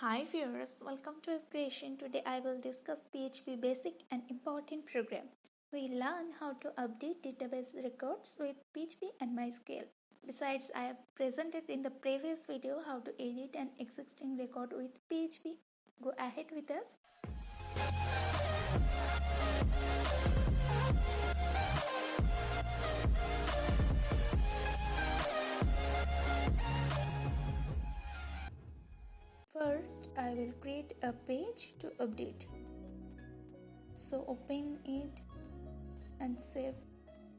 Hi viewers, welcome to webcreation. Today I will discuss PHP basic and important program. We learn how to update database records with PHP and MySQL. Besides, I have presented in the previous video how to edit an existing record with PHP. Go ahead with us. First, I will create a page to update. So open it and save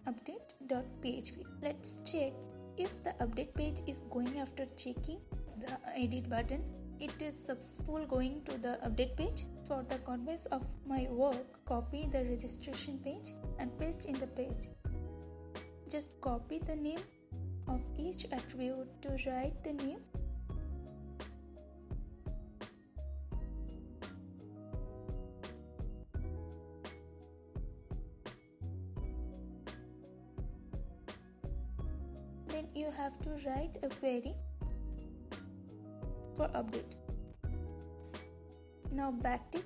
update.php. Let's check if the update page is going. After checking the edit button, it is successful going to the update page. For the conveyance of my work, copy the registration page and paste in the page. Just copy the name of each attribute to write the name. Then you have to write a query for update. Now backtick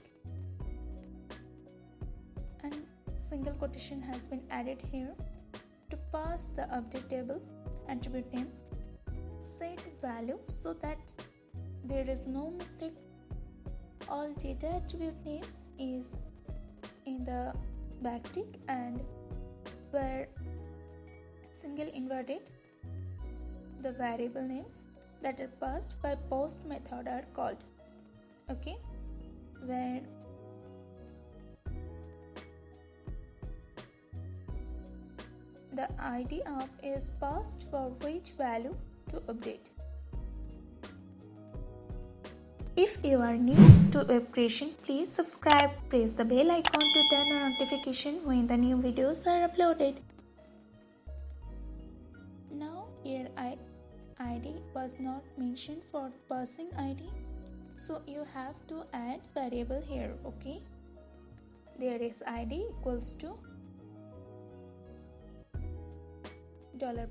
and single quotation has been added here. To pass the update table attribute name, set value so that there is no mistake. All data attribute names is in the backtick, and where single inverted, the variable names that are passed by post method are called. Okay, where the id of is passed for which value to update. If you are new to web creation, please subscribe, press the bell icon to turn on notification when the new videos are uploaded. Now here id was not mentioned for passing id, so you have to add variable here. Okay, there is id equals to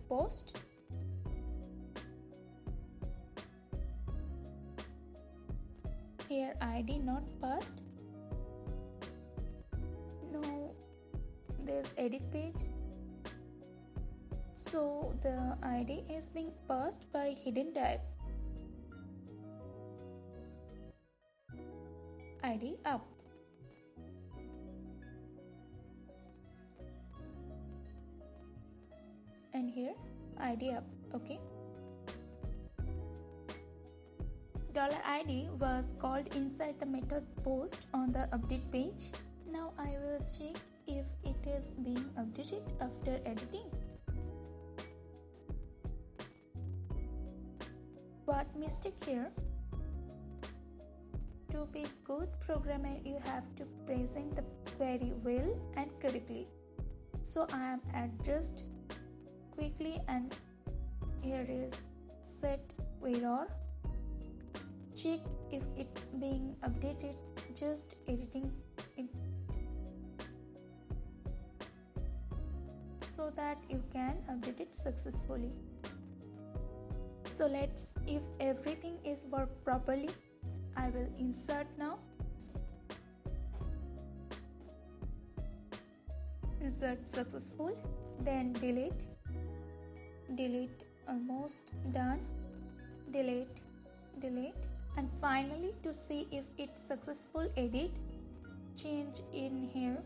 $post here id not passed. Now this edit page, so the id is being passed by hidden type id up. And here id up. Okay, $id was called inside the method post on the update page. Now I will check if it is being updated after editing. What mistake here? To be good programmer, you have to present the query well and correctly. So I am adjust quickly, and here is set error. Check if it's being updated, just editing it so that you can update it successfully. So let's, if everything is worked properly, I will insert now. Insert successful, then delete, almost done, delete, and finally to see if it's successful edit, change in here,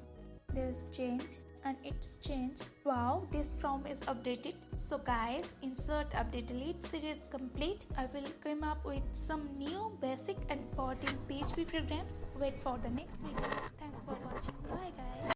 there's change and it's changed. Wow, this form is updated. So guys, insert update delete series complete. I will come up with some new basic and important PHP programs. Wait for the next video. Thanks for watching. Bye guys.